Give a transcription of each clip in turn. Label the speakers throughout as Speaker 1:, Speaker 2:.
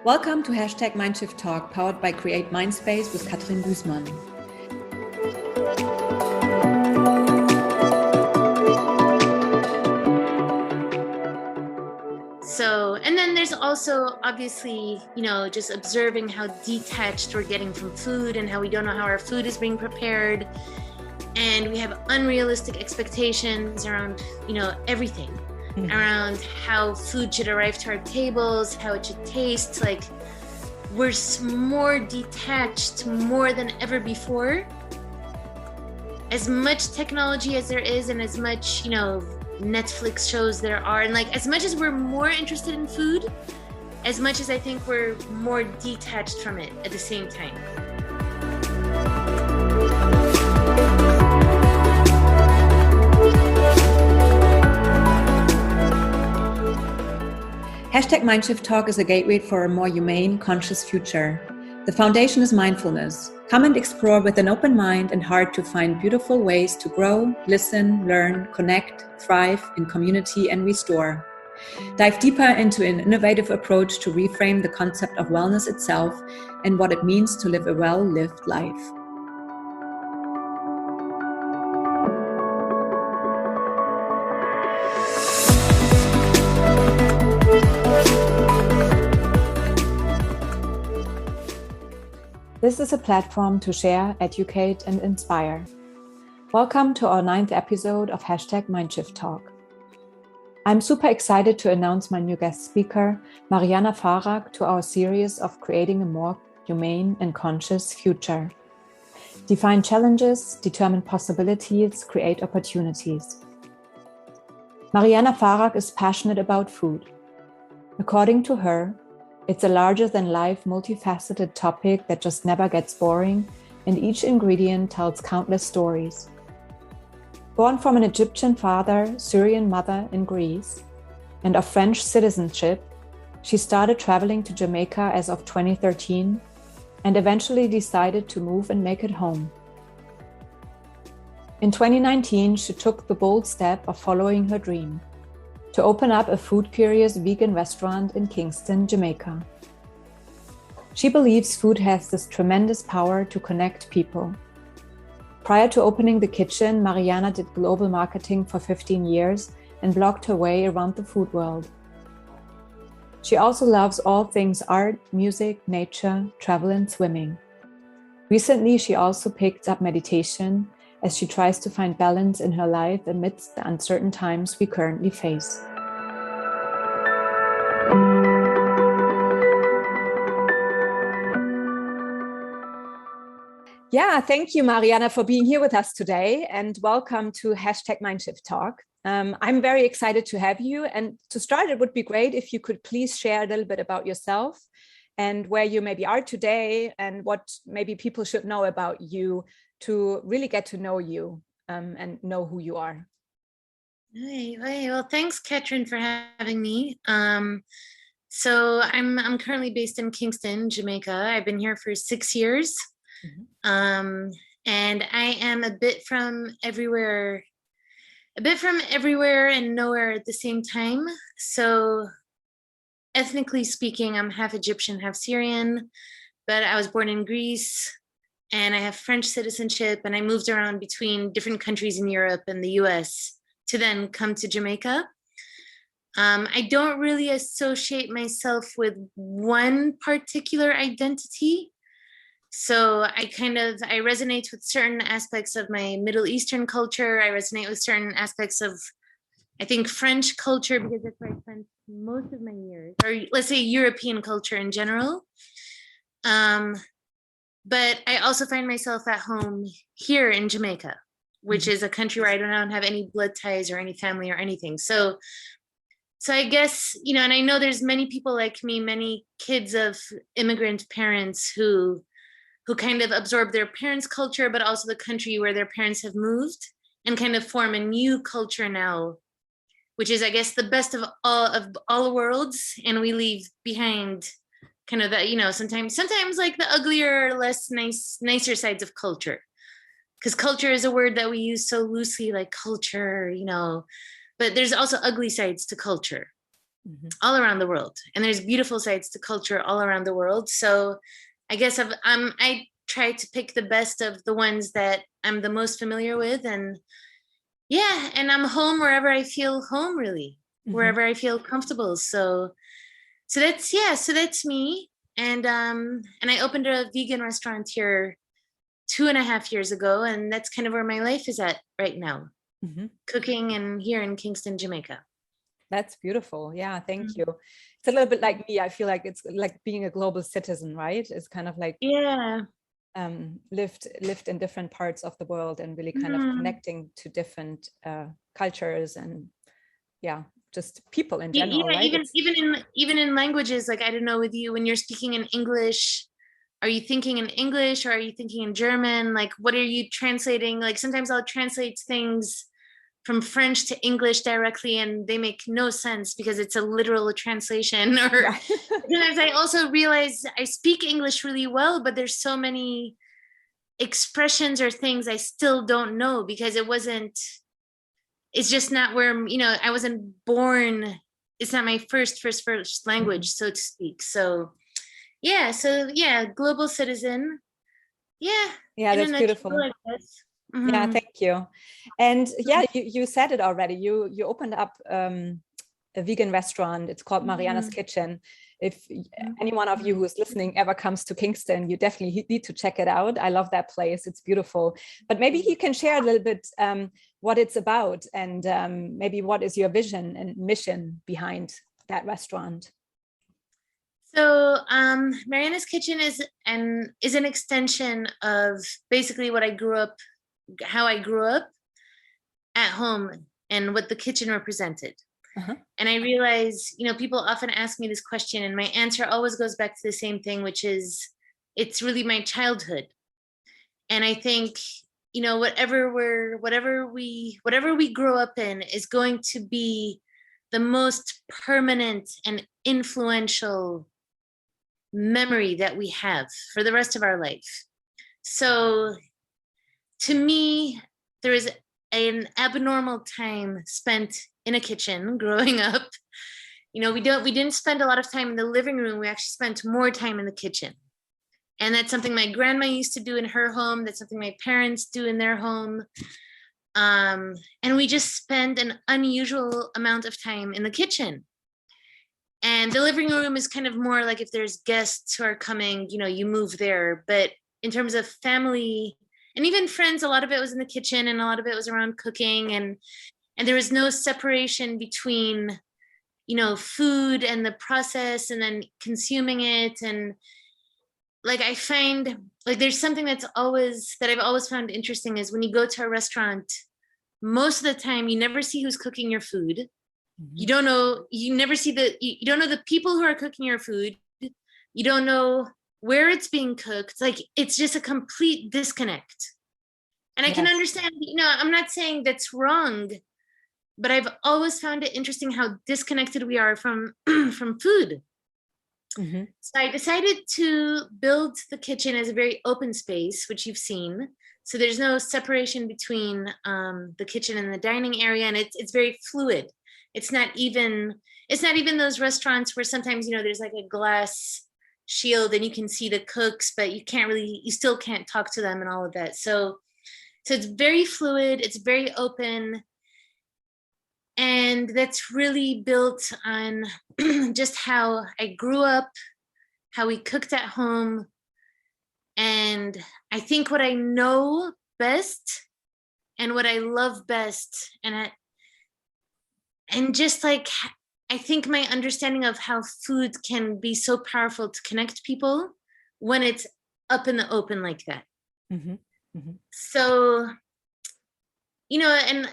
Speaker 1: Welcome to #Mindshift Talk, powered by Create Mindspace with Katrin Büßmann.
Speaker 2: So, and then there's also obviously, just observing how detached we're getting from food and how we don't know how our food is being prepared. And we have unrealistic expectations around, everything. Around how food should arrive to our tables, how it should taste. Like, we're more detached more than ever before. As much technology as there is, and as much, Netflix shows there are, and like as much as we're more interested in food, as much as I think we're more detached from it at the same time.
Speaker 1: #Mindshift Talk is a gateway for a more humane, conscious future. The foundation is mindfulness. Come and explore with an open mind and heart to find beautiful ways to grow, listen, learn, connect, thrive in community and restore. Dive deeper into an innovative approach to reframe the concept of wellness itself and what it means to live a well-lived life. This is a platform to share, educate, and inspire. Welcome to our 9th episode of #Mindshift Talk. I'm super excited to announce my new guest speaker, Marianna Farag, to our series of creating a more humane and conscious future. Define challenges, determine possibilities, create opportunities. Marianna Farag is passionate about food. According to her, it's a larger-than-life, multifaceted topic that just never gets boring, and each ingredient tells countless stories. Born from an Egyptian father, Syrian mother in Greece, and of French citizenship, she started traveling to Jamaica as of 2013 and eventually decided to move and make it home. In 2019, she took the bold step of following her dream: to open up a food-curious vegan restaurant in Kingston, Jamaica. She believes food has this tremendous power to connect people. Prior to opening the kitchen, Marianna did global marketing for 15 years and blogged her way around the food world. She also loves all things art, music, nature, travel, and swimming. Recently, she also picked up meditation as she tries to find balance in her life amidst the uncertain times we currently face. Yeah, thank you, Marianna, for being here with us today, and welcome to #Mindshift Talk. I'm very excited to have you, and to start, it would be great if you could please share a little bit about yourself and where you maybe are today and what maybe people should know about you to really get to know you and know who you are.
Speaker 2: Hey, well, thanks, Katrin, for having me. So I'm currently based in Kingston, Jamaica. I've been here for 6 years. And I am a bit from everywhere and nowhere at the same time. So ethnically speaking, I'm half Egyptian, half Syrian, but I was born in Greece and I have French citizenship, and I moved around between different countries in Europe and the US to then come to Jamaica. I don't really associate myself with one particular identity. So I resonate with certain aspects of my Middle Eastern culture. I resonate with certain aspects of, I think, French culture, because that's where I spent most of my years, or let's say European culture in general. But I also find myself at home here in Jamaica, which is a country where I don't have any blood ties or any family or anything. So I guess, and I know there's many people like me, many kids of immigrant parents who kind of absorb their parents' culture, but also the country where their parents have moved, and kind of form a new culture now, which is, I guess, the best of all worlds. And we leave behind kind of the, sometimes like the uglier, less nicer sides of culture. Because culture is a word that we use so loosely, like culture, but there's also ugly sides to culture.
Speaker 1: Mm-hmm.
Speaker 2: all around the world. And there's beautiful sides to culture all around the world. So I guess I try to pick the best of the ones that I'm the most familiar with. And yeah, and I'm home wherever I feel home, really, wherever I feel comfortable. So that's me. And I opened a vegan restaurant here 2.5 years ago, and that's kind of where my life is at right now, cooking and here in Kingston, Jamaica.
Speaker 1: That's beautiful. Yeah, thank you. It's a little bit like me. I feel like it's like being a global citizen, right? It's kind of like lived in different parts of the world and really kind of connecting to different cultures and just people in general, right?
Speaker 2: Even in languages, like I don't know with you, when you're speaking in English, are you thinking in English or are you thinking in German? Like, what are you translating? Like sometimes I'll translate things from French to English directly and they make no sense because it's a literal translation. Or sometimes I also realize I speak English really well, but there's so many expressions or things I still don't know because it's just not where, I wasn't born. It's not my first language, so to speak. So global citizen. Yeah,
Speaker 1: that's beautiful.
Speaker 2: Like this.
Speaker 1: Yeah, thank you. And you said it already. You opened up a vegan restaurant. It's called Marianna's Kitchen. If any one of you who's listening ever comes to Kingston, you definitely need to check it out. I love that place. It's beautiful. But maybe you can share a little bit what it's about and maybe what is your vision and mission behind that restaurant.
Speaker 2: So Marianna's Kitchen is an extension of basically how I grew up at home and what the kitchen represented. And I realize, people often ask me this question and my answer always goes back to the same thing, which is it's really my childhood. And I think, whatever we grow up in is going to be the most permanent and influential memory that we have for the rest of our life. So to me, there is an abnormal time spent in a kitchen growing up. We didn't spend a lot of time in the living room. We actually spent more time in the kitchen. And that's something my grandma used to do in her home. That's something my parents do in their home. And we just spend an unusual amount of time in the kitchen. And the living room is kind of more like if there's guests who are coming, you move there. But in terms of family and even friends, a lot of it was in the kitchen and a lot of it was around cooking. And there was no separation between, food and the process and then consuming it. And like, I find like there's something that I've always found interesting is when you go to a restaurant, most of the time you never see who's cooking your food. You don't know, you don't know the people who are cooking your food. You don't know where it's being cooked. Like, it's just a complete disconnect. And I can understand, I'm not saying that's wrong, but I've always found it interesting how disconnected we are from food. So I decided to build the kitchen as a very open space, which you've seen. So there's no separation between the kitchen and the dining area, and it's very fluid. It's not even those restaurants where sometimes, there's like a glass shield and you can see the cooks, but you still can't talk to them and all of that. So it's very fluid, it's very open. And that's really built on just how I grew up, how we cooked at home. And I think what I know best and what I love best, and just like, I think my understanding of how food can be so powerful to connect people when it's up in the open like that. So, and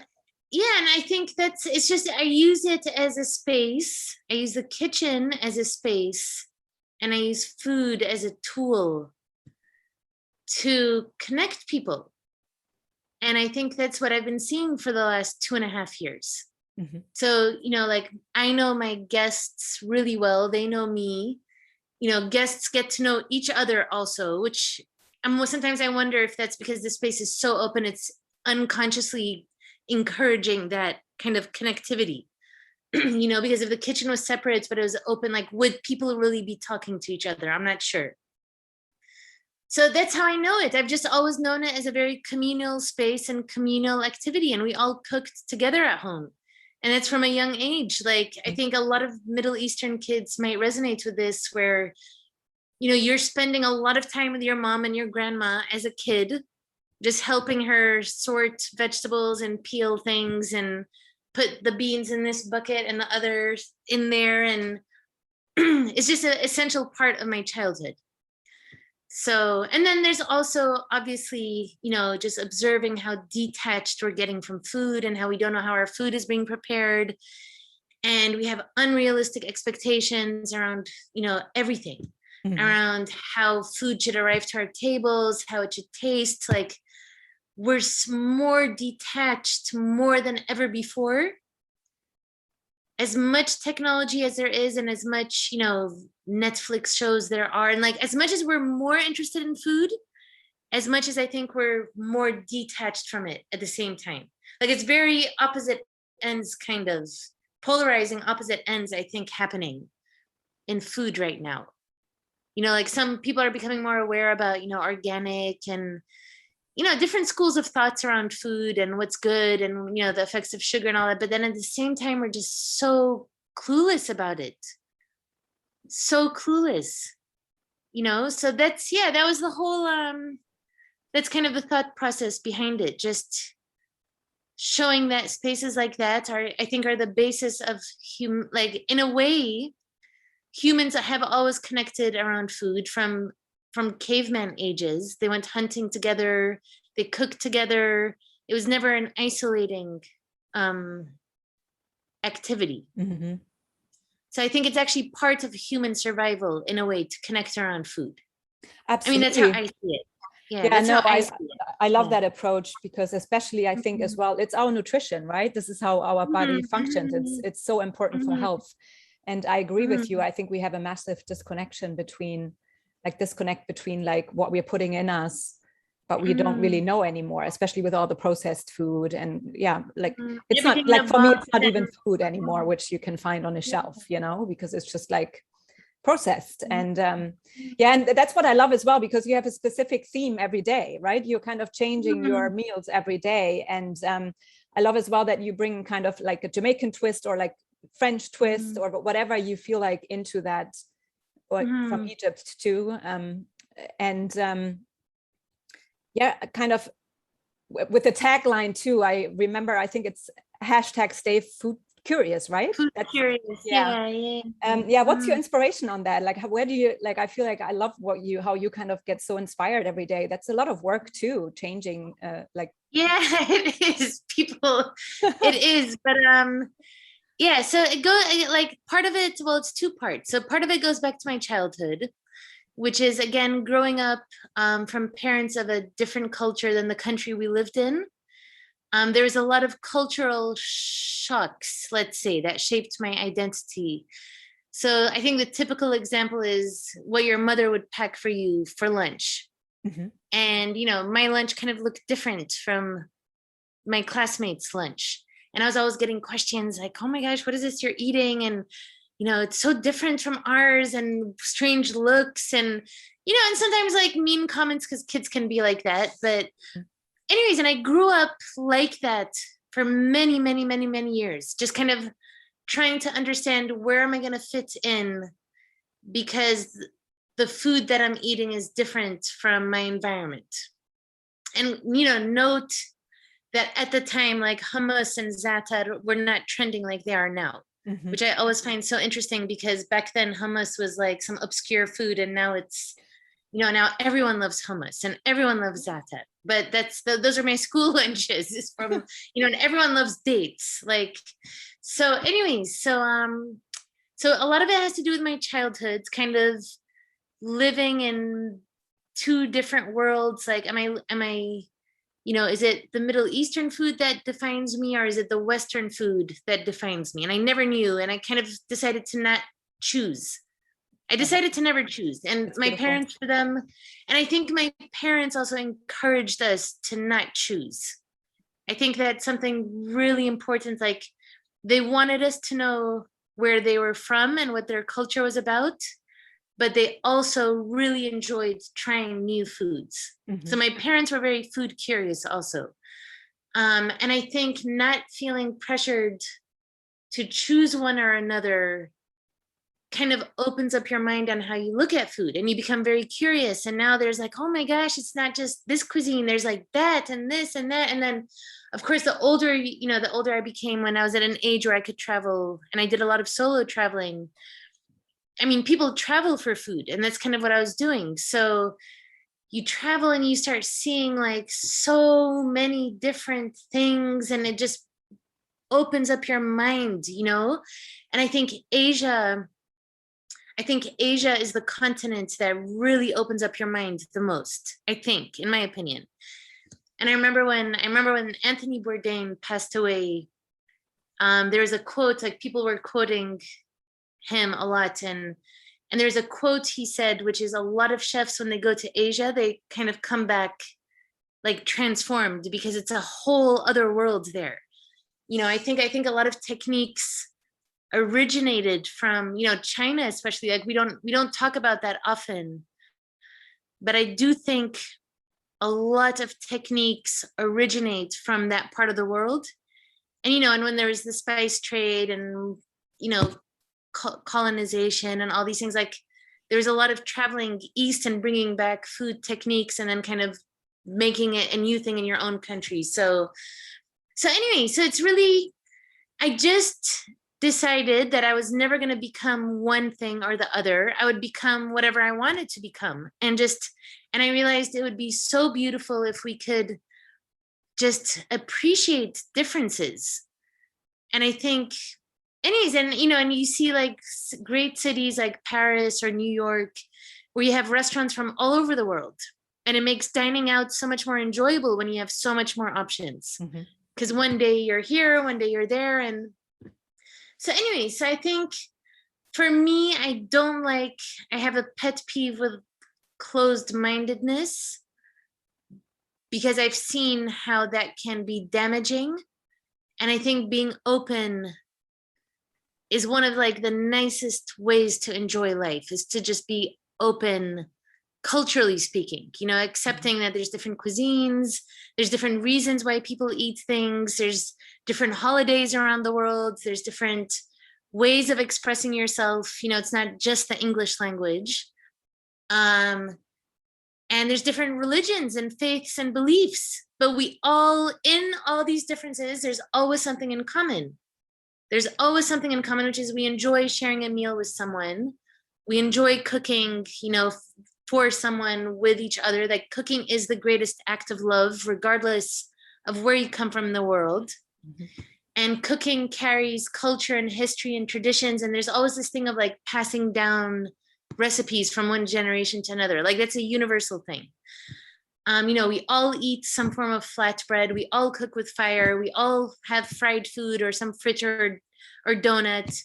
Speaker 2: I think it's just, I use it as a space. I use the kitchen as a space, and I use food as a tool to connect people. And I think that's what I've been seeing for the last 2.5 years. So, like, I know my guests really well. They know me. Guests get to know each other also, which sometimes I wonder if that's because the space is so open, it's unconsciously encouraging that kind of connectivity. because if the kitchen was separate, but it was open, like, would people really be talking to each other? I'm not sure. So that's how I know it. I've just always known it as a very communal space and communal activity. And we all cooked together at home. And it's from a young age. Like, I think a lot of Middle Eastern kids might resonate with this, where, you're spending a lot of time with your mom and your grandma as a kid, just helping her sort vegetables and peel things and put the beans in this bucket and the others in there. And it's just an essential part of my childhood. So, and then there's also obviously, just observing how detached we're getting from food and how we don't know how our food is being prepared. And we have unrealistic expectations around, everything, around how food should arrive to our tables, how it should taste. Like, we're more detached more than ever before. As much technology as there is, and as much, Netflix shows there are, and like, as much as we're more interested in food, as much as I think we're more detached from it at the same time. Like, it's very opposite ends, kind of polarizing opposite ends, I think, happening in food right now. Like, some people are becoming more aware about, organic and, different schools of thoughts around food and what's good and, the effects of sugar and all that. But then at the same time, we're just so clueless about it. So clueless, So that's, that was the whole, that's kind of the thought process behind it. Just showing that spaces like that I think are the basis of like, in a way, humans have always connected around food from caveman ages. They went hunting together, they cooked together. It was never an isolating activity. So I think it's actually part of human survival, in a way, to connect around food.
Speaker 1: Absolutely.
Speaker 2: That's how I see it.
Speaker 1: I love that approach, because especially I think as well, it's our nutrition, right? This is how our body functions. It's so important for health. And I agree with you. I think we have a massive disconnect between like what we're putting in us, but we don't really know anymore, especially with all the processed food. And it's not like, for me, it's not even food anymore, which you can find on a shelf, because it's just like processed. And and that's what I love as well, because you have a specific theme every day, right? You're kind of changing your meals every day. And I love as well that you bring kind of like a Jamaican twist, or like French twist, or whatever you feel like into that, or from Egypt too. Kind of with the tagline too. I remember, I think it's #Stay Food Curious, right?
Speaker 2: Food curious.
Speaker 1: What's your inspiration on that? Like, where do you, like, I feel like I love how you kind of get so inspired every day. That's a lot of work too, changing
Speaker 2: it is, people. It is, but so it goes like, part of it, well, it's two parts. So part of it goes back to my childhood, which is, again, growing up from parents of a different culture than the country we lived in. There was a lot of cultural shocks, let's say, that shaped my identity. So I think the typical example is what your mother would pack for you for lunch. And, my lunch kind of looked different from my classmates' lunch. And I was always getting questions like, oh my gosh, what is this you're eating? And, it's so different from ours, and strange looks, and, and sometimes like mean comments, because kids can be like that. But anyways, and I grew up like that for many, many, many, many years, just kind of trying to understand, where am I going to fit in? Because the food that I'm eating is different from my environment. And, note that at the time, like, hummus and za'atar were not trending like they are now, which I always find so interesting, because back then hummus was like some obscure food, and now it's, now everyone loves hummus and everyone loves za'atar. But those are my school lunches. It's from, and everyone loves dates. Like, so anyways, so a lot of it has to do with my childhood, kind of living in two different worlds. Like, am I, is it the Middle Eastern food that defines me, or is it the Western food that defines me? And I never knew. And I kind of decided to not choose. I decided to never choose. And my parents, for them, and I think my parents also encouraged us to not choose. I think that's something really important. Like, they wanted us to know where they were from and what their culture was about, but they also really enjoyed trying new foods. Mm-hmm. So my parents were very food curious also. And I think not feeling pressured to choose one or another kind of opens up your mind on how you look at food, and you become very curious. And now there's like, oh my gosh, it's not just this cuisine, there's like that and this and that. And then of course, the older I became, when I was at an age where I could travel, and I did a lot of solo traveling. I mean, people travel for food, and that's kind of what I was doing. So you travel and you start seeing like so many different things, and it just opens up your mind, And I think Asia is the continent that really opens up your mind the most, I think, in my opinion. And I remember when Anthony Bourdain passed away, there was a quote, like people were quoting him a lot. And there's a quote he said, which is, a lot of chefs, when they go to Asia, they kind of come back like transformed, because it's a whole other world there. I think a lot of techniques originated from, China, especially. Like we don't talk about that often, but I do think a lot of techniques originate from that part of the world. And, and when there was the spice trade and, colonization and all these things, like there was a lot of traveling east and bringing back food techniques and then kind of making it a new thing in your own country. So anyway, so it's really, I just decided that I was never going to become one thing or the other. I would become whatever I wanted to become. And I realized it would be so beautiful if we could just appreciate differences. And I think, anyways, and you see like great cities like Paris or New York, where you have restaurants from all over the world. And it makes dining out so much more enjoyable when you have so much more options. Because one day you're here, one day you're there. And so anyway, so I think for me, I have a pet peeve with closed-mindedness, because I've seen how that can be damaging. And I think being open is one of like the nicest ways to enjoy life, is to just be open, culturally speaking, accepting that there's different cuisines, there's different reasons why people eat things, there's different holidays around the world, there's different ways of expressing yourself. It's not just the English language. And there's different religions and faiths and beliefs, but in all these differences, there's always something in common. There's always something in common, which is we enjoy sharing a meal with someone. We enjoy cooking, for someone, with each other. Like cooking is the greatest act of love, regardless of where you come from in the world. And cooking carries culture and history and traditions. And there's always this thing of like passing down recipes from one generation to another. Like that's a universal thing. We all eat some form of flatbread. We all cook with fire. We all have fried food or some fritter or donut.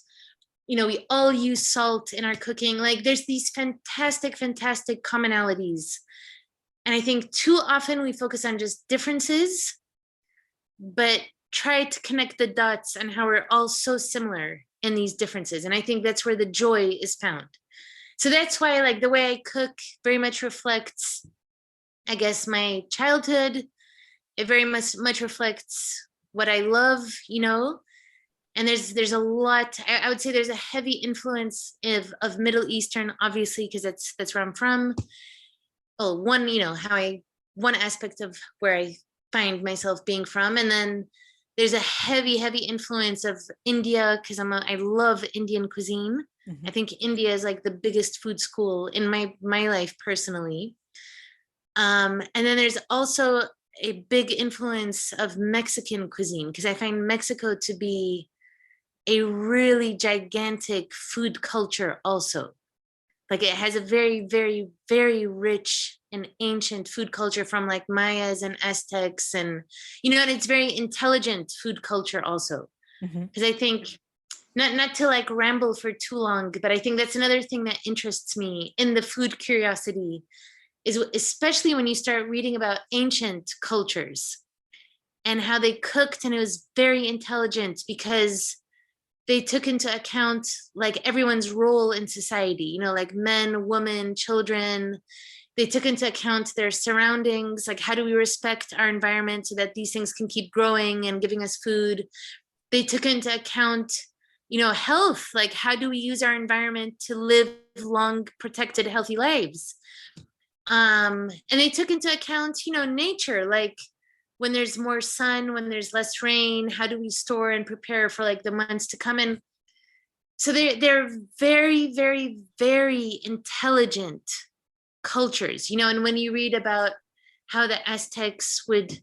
Speaker 2: We all use salt in our cooking. Like there's these fantastic, fantastic commonalities. And I think too often we focus on just differences, but try to connect the dots on how we're all so similar in these differences. And I think that's where the joy is found. So that's why like the way I cook very much reflects, I guess, my childhood. It very much reflects what I love, And there's a lot, I would say there's a heavy influence of Middle Eastern, obviously, because that's where I'm from. Well, one aspect of where I find myself being from. And then there's a heavy, heavy influence of India, because I love Indian cuisine. I think India is like the biggest food school in my life personally. And then there's also a big influence of Mexican cuisine, because I find Mexico to be a really gigantic food culture also. Like it has a very, very, very rich and ancient food culture from like Mayas and Aztecs, and and it's very intelligent food culture also. Because I think, not to like ramble for too long, but I think that's another thing that interests me in the food curiosity, is especially when you start reading about ancient cultures and how they cooked, and it was very intelligent, because they took into account like everyone's role in society, you know, like men, women, children. They took into account their surroundings, like how do we respect our environment so that these things can keep growing and giving us food. They took into account, you know, health, like how do we use our environment to live long, protected, healthy lives. And they took into account, you know, nature, like when there's more sun, when there's less rain, how do we store and prepare for like the months to come in. So they're very, very, very intelligent cultures, you know. And when you read about how the Aztecs would,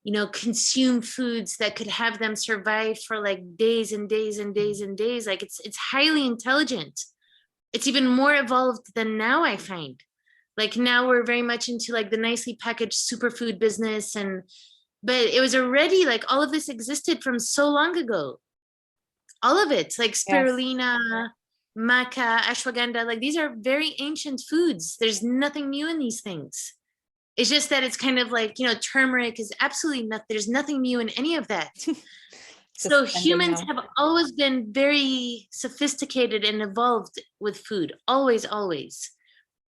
Speaker 2: you know, consume foods that could have them survive for like days and days and days and days, like it's highly intelligent. It's even more evolved than now, I find. Like now we're very much into like the nicely packaged superfood business, and but it was already like all of this existed from so long ago. All of it, like spirulina, maca, ashwagandha, like these are very ancient foods. There's nothing new in these things. It's just that it's kind of like, you know, turmeric is absolutely nothing. There's nothing new in any of that. So humans have always been very sophisticated and evolved with food, always, always.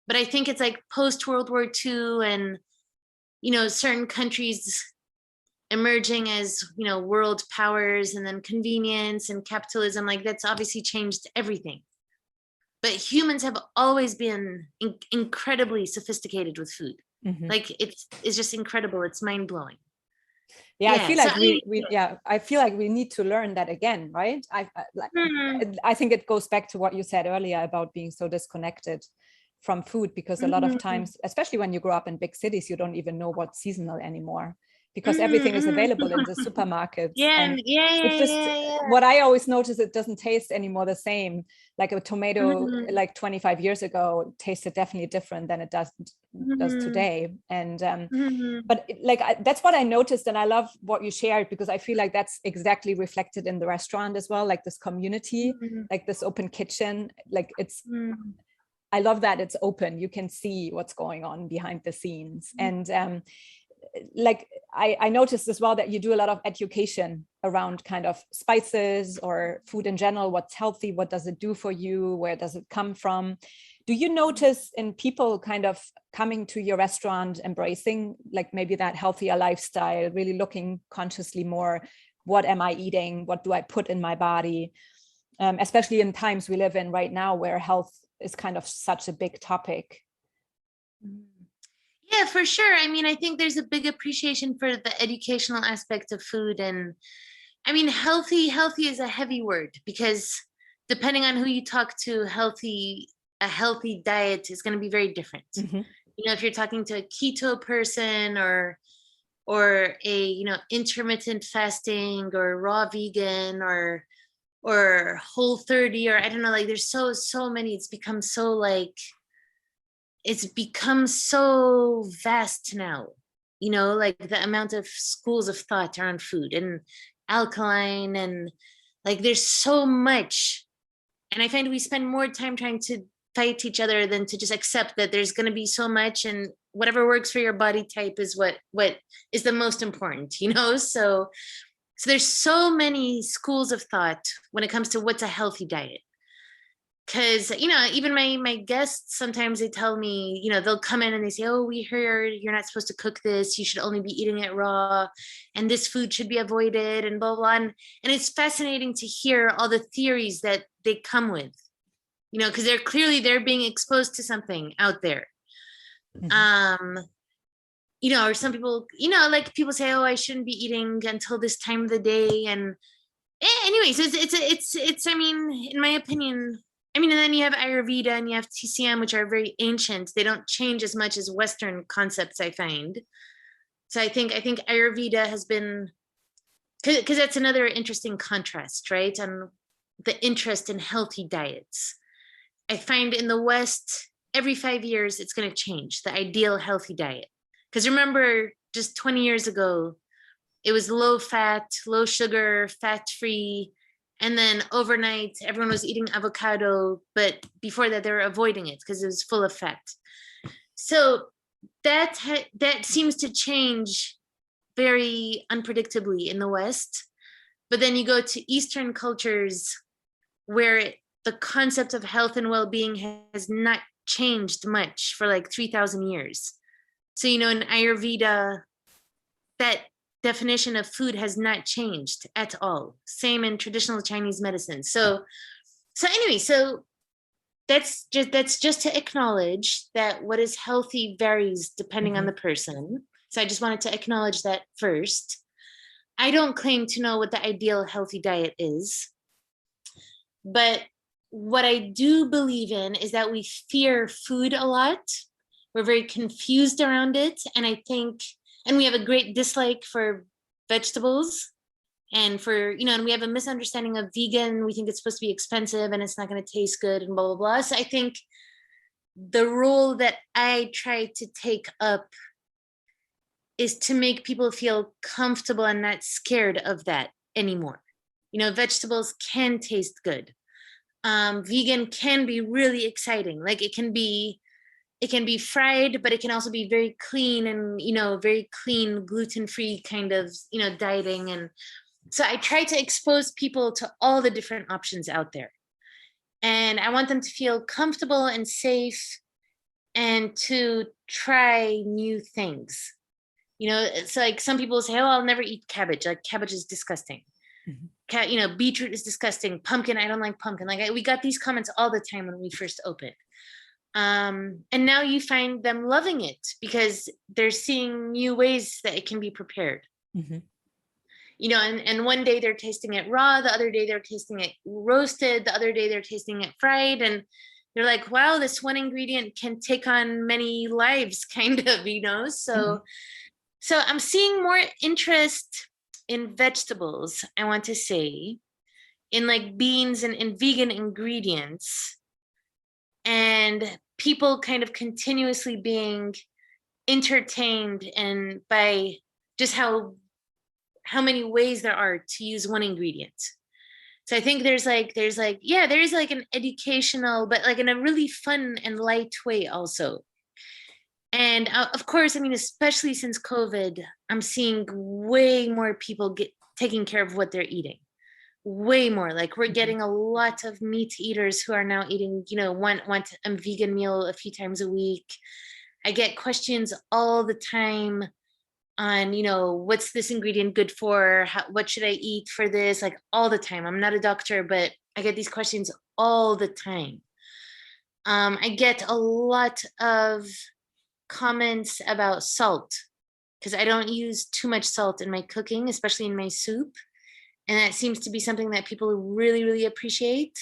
Speaker 2: But I think it's like post World War II and, you know, certain countries emerging as, you know, world powers, and then convenience and capitalism, like that's obviously changed everything. But humans have always been incredibly sophisticated with food. Like it's just incredible. It's mind blowing.
Speaker 1: Yeah, I feel like I feel like we need to learn that again, right? I think it goes back to what you said earlier about being so disconnected from food, because a lot of times, especially when you grow up in big cities, you don't even know what's seasonal anymore, because everything is available in the supermarkets. It's just what I always notice, it doesn't taste anymore the same. Like a tomato like 25 years ago tasted definitely different than it does today. And but that's what I noticed, and I love what you shared, because I feel like that's exactly reflected in the restaurant as well, like this community, like this open kitchen, like it's I love that it's open. You can see what's going on behind the scenes. And like I noticed as well that you do a lot of education around kind of spices or food in general. What's healthy? What does it do for you? Where does it come from? Do you notice in people kind of coming to your restaurant, embracing like maybe that healthier lifestyle, really looking consciously more, what am I eating? What do I put in my body? Especially in times we live in right now where health is kind of such a big topic.
Speaker 2: Yeah, for sure. I mean, I think there's a big appreciation for the educational aspect of food. And I mean, healthy is a heavy word, because depending on who you talk to, a healthy diet is going to be very different. You know, if you're talking to a keto person or a, you know, intermittent fasting or raw vegan or Whole30, or I don't know, like there's so many, it's become so vast now, you know, like the amount of schools of thought around food and alkaline, and like there's so much. And I find we spend more time trying to fight each other than to just accept that there's going to be so much, and whatever works for your body type is what is the most important, you know. So there's so many schools of thought when it comes to what's a healthy diet. Because, you know, even my guests, sometimes they tell me, you know, they'll come in and they say, oh, we heard you're not supposed to cook this. You should only be eating it raw. And this food should be avoided and blah, blah. And it's fascinating to hear all the theories that they come with, you know, because they're being exposed to something out there. You know, or some people, you know, like people say, oh, I shouldn't be eating until this time of the day. And anyways, it's I mean, in my opinion, I mean, and then you have Ayurveda and you have TCM, which are very ancient. They don't change as much as Western concepts, I find. So I think Ayurveda has been, because that's another interesting contrast, right? And the interest in healthy diets. I find in the West, every 5 years, it's going to change the ideal healthy diet. Because remember, just 20 years ago, it was low fat, low sugar, fat-free. And then overnight, everyone was eating avocado. But before that, they were avoiding it because it was full of fat. So that seems to change very unpredictably in the West. But then you go to Eastern cultures, where the concept of health and well-being has not changed much for like 3,000 years. So, you know, in Ayurveda, that definition of food has not changed at all. Same in traditional Chinese medicine. So anyway, so that's just to acknowledge that what is healthy varies depending on the person. So I just wanted to acknowledge that first. I don't claim to know what the ideal healthy diet is, but what I do believe in is that we fear food a lot. We're very confused around it. And I think, and we have a great dislike for vegetables and for, you know, and we have a misunderstanding of vegan. We think it's supposed to be expensive and it's not going to taste good and blah, blah, blah. So I think the role that I try to take up is to make people feel comfortable and not scared of that anymore. You know, vegetables can taste good. Vegan can be really exciting. Like it can be fried, but it can also be very clean and, you know, very clean, gluten-free kind of, you know, dieting. And so I try to expose people to all the different options out there. And I want them to feel comfortable and safe and to try new things. You know, it's like some people say, oh, I'll never eat cabbage. Like cabbage is disgusting. You know, beetroot is disgusting. Pumpkin, I don't like pumpkin. Like we got these comments all the time when we first opened. And now you find them loving it because they're seeing new ways that it can be prepared. You know, and one day they're tasting it raw, the other day they're tasting it roasted, the other day they're tasting it fried. And they're like, wow, this one ingredient can take on many lives, kind of, you know? So I'm seeing more interest in vegetables, I want to say, in like beans and in vegan ingredients, and people kind of continuously being entertained and by just how many ways there are to use one ingredient. So I think there's like an educational, but like in a really fun and light way also. And of course, I mean, especially since COVID, I'm seeing way more people taking care of what they're eating. Way more. Like we're getting a lot of meat eaters who are now eating, you know, want a vegan meal a few times a week. I get questions all the time on, you know, what's this ingredient good for? What should I eat for this? Like all the time. I'm not a doctor, but I get these questions all the time. I get a lot of comments about salt because I don't use too much salt in my cooking, especially in my soup. And that seems to be something that people really, really appreciate.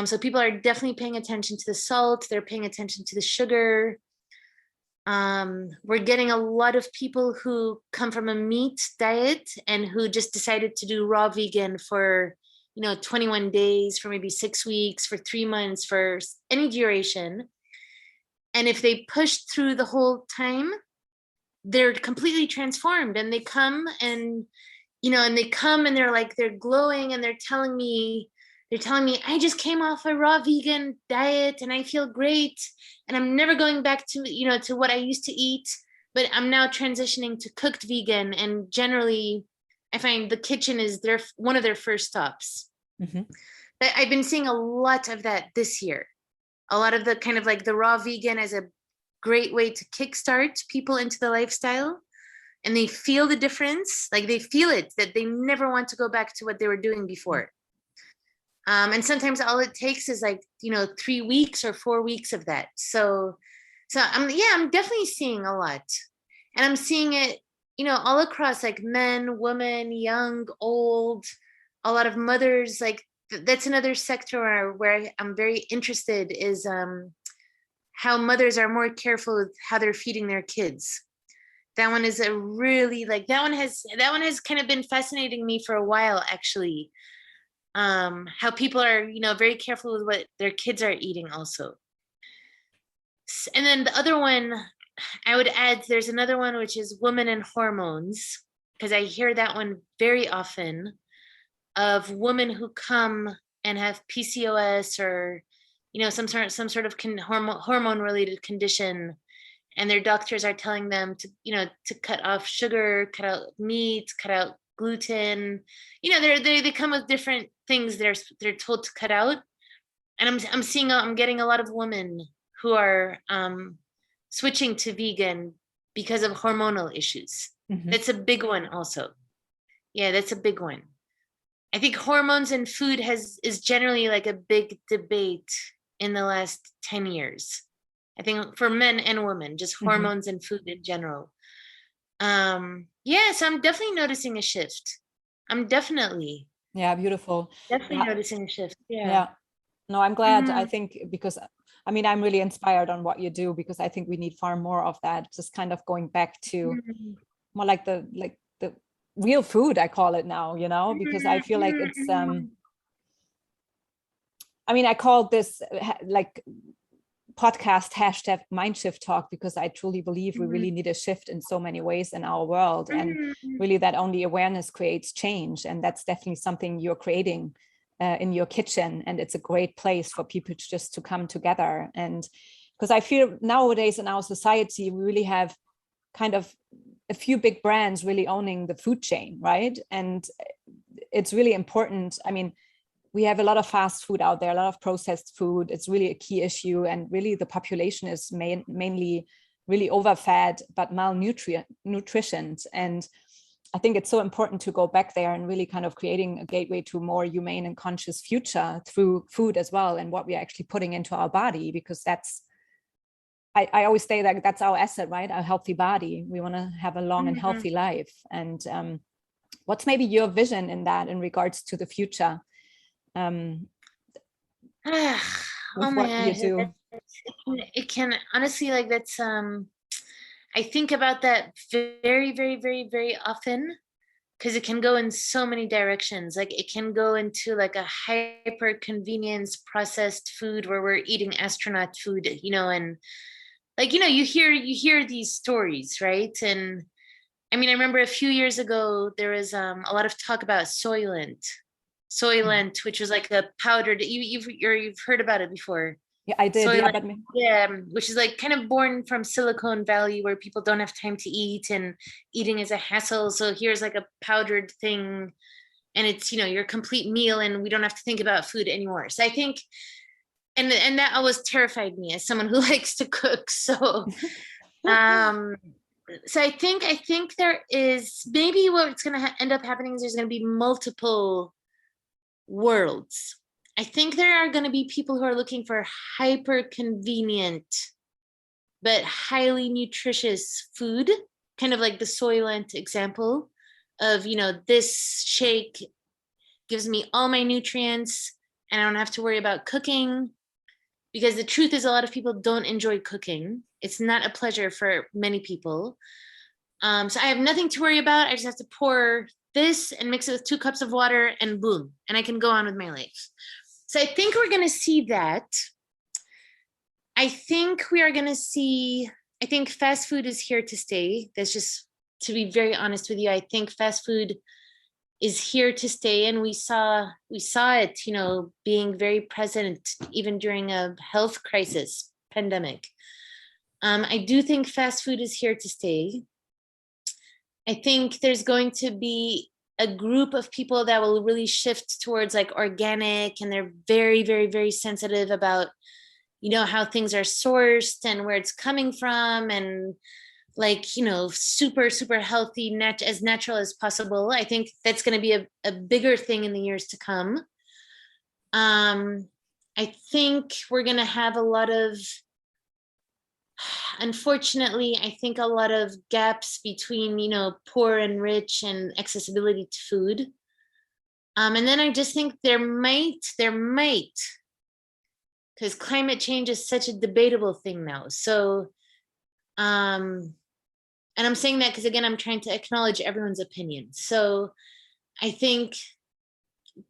Speaker 2: So people are definitely paying attention to the salt. They're paying attention to the sugar. We're getting a lot of people who come from a meat diet and who just decided to do raw vegan for, you know, 21 days, for maybe 6 weeks, for 3 months, for any duration. And if they push through the whole time, they're completely transformed. And they come and, you know, and they're like, they're glowing and they're telling me, I just came off a raw vegan diet and I feel great. And I'm never going back to, you know, to what I used to eat, but I'm now transitioning to cooked vegan. And generally I find the kitchen is one of their first stops. But I've been seeing a lot of that this year. A lot of the kind of like the raw vegan as a great way to kickstart people into the lifestyle. And they feel the difference, like they feel it, that they never want to go back to what they were doing before. And sometimes all it takes is like, you know, 3 weeks or 4 weeks of that. So I'm definitely seeing a lot. And I'm seeing it, you know, all across, like men, women, young, old, a lot of mothers. Like that's another sector where I'm very interested is how mothers are more careful with how they're feeding their kids. That one is a really like that one has kind of been fascinating me for a while, actually. How people are, you know, very careful with what their kids are eating also. And then the other one I would add, there's another one, which is women and hormones, because I hear that one very often of women who come and have PCOS or, you know, some sort of hormone related condition. And their doctors are telling them to, you know, to cut off sugar, cut out meat, cut out gluten. You know, they come with different things they're told to cut out. And I'm getting a lot of women who are switching to vegan because of hormonal issues.
Speaker 1: Mm-hmm.
Speaker 2: That's a big one also. Yeah, that's a big one. I think hormones in food is generally like a big debate in the last 10 years. I think for men and women, just hormones in food in general. Yeah, so I'm definitely noticing a shift.
Speaker 1: Yeah, beautiful.
Speaker 2: Definitely noticing a shift.
Speaker 1: Yeah. No, I'm glad. I think because I mean, I'm really inspired on what you do, because I think we need far more of that. Just kind of going back to more like the real food, I call it now, you know, because I feel like it's I mean, I call this like podcast hashtag Mindshift Talk, because I truly believe we really need a shift in so many ways in our world, and really that only awareness creates change. And that's definitely something you're creating in your kitchen, and it's a great place for people to come together. And because I feel nowadays in our society we really have kind of a few big brands really owning the food chain, right? And it's really important. I mean, we have a lot of fast food out there, a lot of processed food. It's really a key issue. And really the population is mainly really overfed, but malnutritioned. And I think it's so important to go back there and really kind of creating a gateway to a more humane and conscious future through food as well, and what we're actually putting into our body, because that's, I always say that that's our asset, right? Our healthy body. We want to have a long and healthy life. And what's maybe your vision in that in regards to the future? With what you do?
Speaker 2: It can honestly, like, that's I think about that very, very, very, very often, because it can go in so many directions. Like it can go into like a hyper convenience processed food where we're eating astronaut food, you know, and like, you know, you hear these stories, right? And I mean, I remember a few years ago there was a lot of talk about Soylent, which was like a powdered, you've heard about it before.
Speaker 1: Yeah, I did.
Speaker 2: Soylent, yeah, which is like kind of born from Silicon Valley, where people don't have time to eat and eating is a hassle. So here's like a powdered thing, and it's, you know, your complete meal, and we don't have to think about food anymore. So I think, and that always terrified me as someone who likes to cook. So so I think there is maybe what's going to end up happening is there's going to be multiple worlds. I think there are going to be people who are looking for hyper convenient but highly nutritious food, kind of like the Soylent example of, you know, this shake gives me all my nutrients and I don't have to worry about cooking, because the truth is a lot of people don't enjoy cooking. It's not a pleasure for many people. So I have nothing to worry about. I just have to pour this and mix it with 2 cups of water and boom, and I can go on with my life. So I think we're going to see that. I think we are going to see, I think fast food is here to stay. That's just, to be very honest with you, I think fast food is here to stay. And we saw it, you know, being very present even during a health crisis pandemic. I do think fast food is here to stay. I think there's going to be a group of people that will really shift towards like organic, and they're very, very, very sensitive about, you know, how things are sourced and where it's coming from, and like, you know, super, super healthy, as natural as possible. I think that's going to be a bigger thing in the years to come. I think we're going to have a lot of, unfortunately, I think a lot of gaps between, you know, poor and rich and accessibility to food. And then I just think there might, because climate change is such a debatable thing now. So, and I'm saying that because, again, I'm trying to acknowledge everyone's opinion. So I think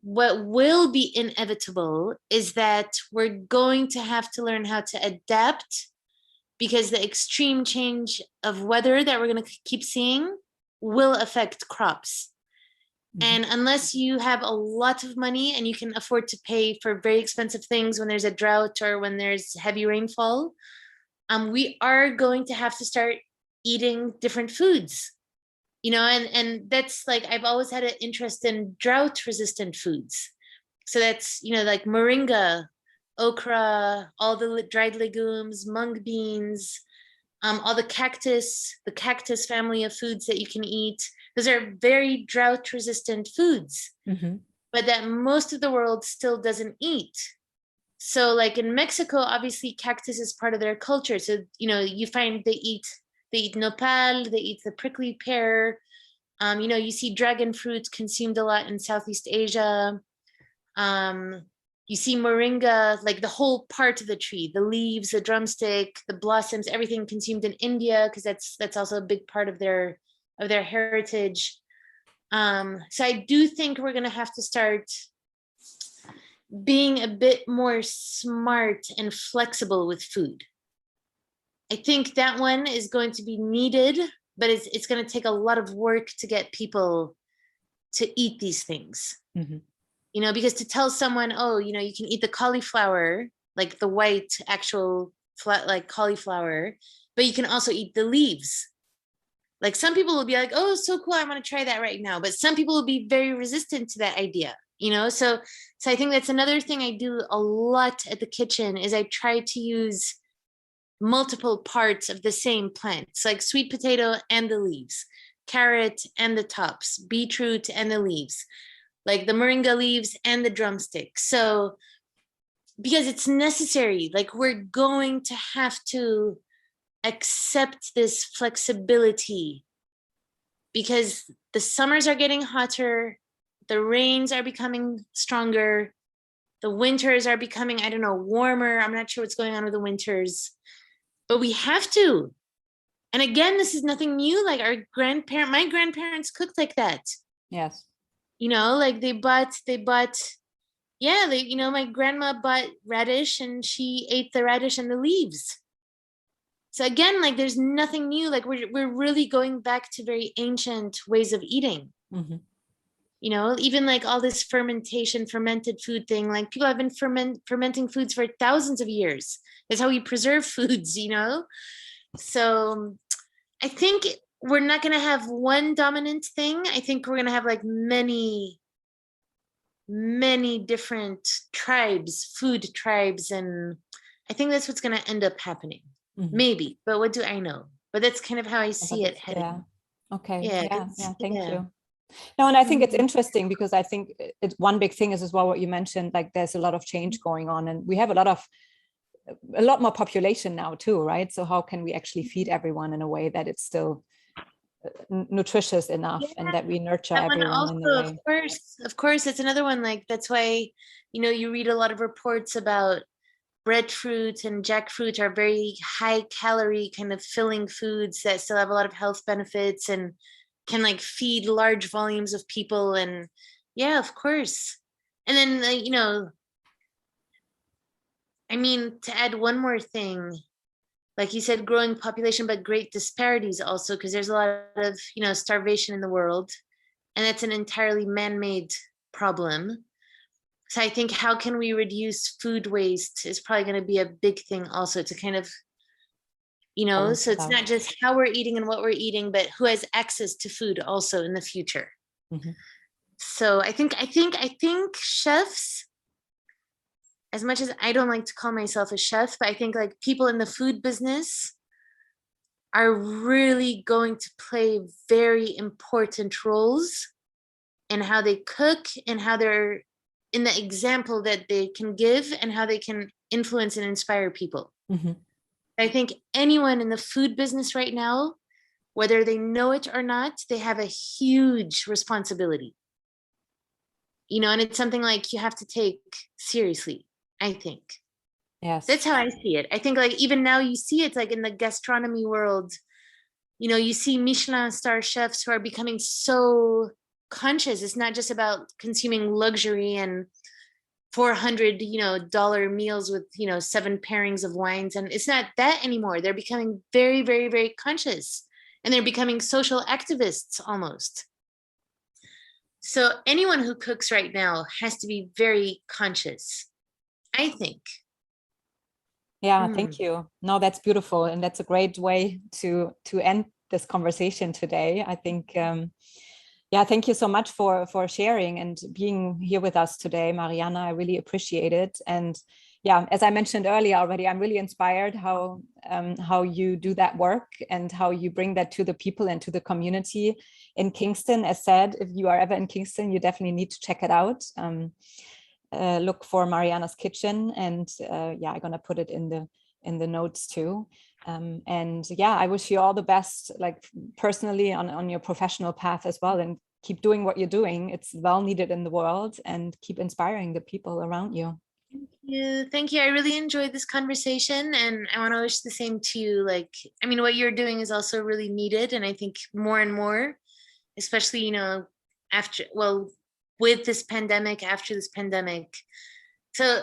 Speaker 2: what will be inevitable is that we're going to have to learn how to adapt, because the extreme change of weather that we're going to keep seeing will affect crops. And unless you have a lot of money and you can afford to pay for very expensive things when there's a drought or when there's heavy rainfall, we are going to have to start eating different foods, you know, and that's like, I've always had an interest in drought resistant foods, So that's, like moringa, okra, all the dried legumes, mung beans, all the cactus family of foods that you can eat. Those are very drought resistant foods, but that most of the world still doesn't eat. So like in Mexico, obviously cactus is part of their culture. So, you find they eat nopal, they eat the prickly pear. You see dragon fruit consumed a lot in Southeast Asia. You see moringa, like the whole part of the tree, the leaves, the drumstick, the blossoms, everything consumed in India, because that's also a big part of their heritage. So I do think we're going to have to start being a bit more smart and flexible with food. I think that one is going to be needed, but it's going to take a lot of work to get people to eat these things. Because to tell someone, oh, you can eat the cauliflower, like the white actual flat, like cauliflower, but you can also eat the leaves. Like some people will be like, oh, so cool, I want to try that right now. But some people will be very resistant to that idea, So I think that's another thing I do a lot at the kitchen is I try to use multiple parts of the same plants, like sweet potato and the leaves, carrot and the tops, beetroot and the leaves, like the moringa leaves and the drumstick. So because it's necessary, like we're going to have to accept this flexibility because the summers are getting hotter, the rains are becoming stronger, the winters are becoming, I don't know, warmer. I'm not sure what's going on with the winters, but we have to. And again, this is nothing new. Like my grandparents cooked like that.
Speaker 1: Yes.
Speaker 2: Like they bought, my grandma bought radish and she ate the radish and the leaves. So again, like there's nothing new. Like we're really going back to very ancient ways of eating. Even like all this fermented food thing, like people have been fermenting foods for thousands of years. That's how we preserve foods, So I think we're not going to have one dominant thing. I think we're going to have like many different tribes, food tribes. And I think that's what's going to end up happening. Maybe, but what do I know? But that's kind of how I see it heading.
Speaker 1: Yeah. Okay.
Speaker 2: Yeah.
Speaker 1: Thank you. No, and I think it's interesting because I think it's one big thing is as well what you mentioned, like there's a lot of change going on and we have a lot more population now too, right? So how can we actually feed everyone in a way that it's still nutritious enough and that we nurture everyone
Speaker 2: also,
Speaker 1: in the way.
Speaker 2: Of course, it's another one. Like that's why, you read a lot of reports about breadfruit and jackfruit are very high calorie kind of filling foods that still have a lot of health benefits and can like feed large volumes of people. And yeah, of course. And then, to add one more thing, like you said, growing population, but great disparities also, because there's a lot of, starvation in the world. And that's an entirely man-made problem. So I think how can we reduce food waste is probably going to be a big thing also to kind of, so it's not just how we're eating and what we're eating, but who has access to food also in the future. So I think chefs, as much as I don't like to call myself a chef, but I think like people in the food business are really going to play very important roles in how they cook and how they're in the example that they can give and how they can influence and inspire people. I think anyone in the food business right now, whether they know it or not, they have a huge responsibility. And it's something like you have to take seriously, I think.
Speaker 1: Yes.
Speaker 2: That's how I see it. I think like even now you see it like in the gastronomy world, you see Michelin star chefs who are becoming so conscious. It's not just about consuming luxury and $400 dollar meals with 7 pairings of wines, and it's not that anymore. They're becoming very, very, very conscious, and they're becoming social activists almost. So anyone who cooks right now has to be very conscious, I think.
Speaker 1: Yeah, thank you. No, that's beautiful, and that's a great way to end this conversation today. I think Yeah, thank you so much for sharing and being here with us today, Marianna. I really appreciate it. And yeah, as I mentioned earlier already, I'm really inspired how you do that work and how you bring that to the people and to the community in Kingston. As said, if you are ever in Kingston, you definitely need to check it out. Look for Marianna's Kitchen, and yeah, I'm gonna put it in the notes too. And yeah, I wish you all the best, like personally on your professional path as well, and keep doing what you're doing. It's well needed in the world, and keep inspiring the people around you.
Speaker 2: Thank you. I really enjoyed this conversation, and I want to wish the same to you. Like, I mean, what you're doing is also really needed, and I think more and more, especially, you know, after, well, with this pandemic, after this pandemic. So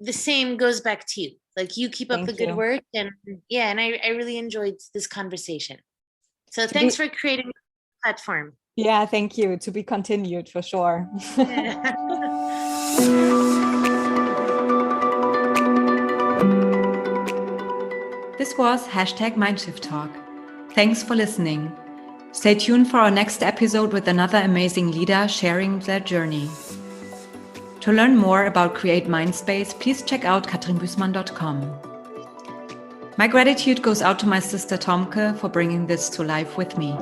Speaker 2: the same goes back to you. Like, you keep up the good work, and yeah, and I really enjoyed this conversation. So thanks for creating a platform.
Speaker 1: Yeah, thank you. To be continued for sure.
Speaker 2: Yeah.
Speaker 1: This was #MindShiftTalk. Thanks for listening. Stay tuned for our next episode with another amazing leader sharing their journey. To learn more about Create Mindspace, please check out katrinbüßmann.com. My gratitude goes out to my sister Tomke for bringing this to life with me.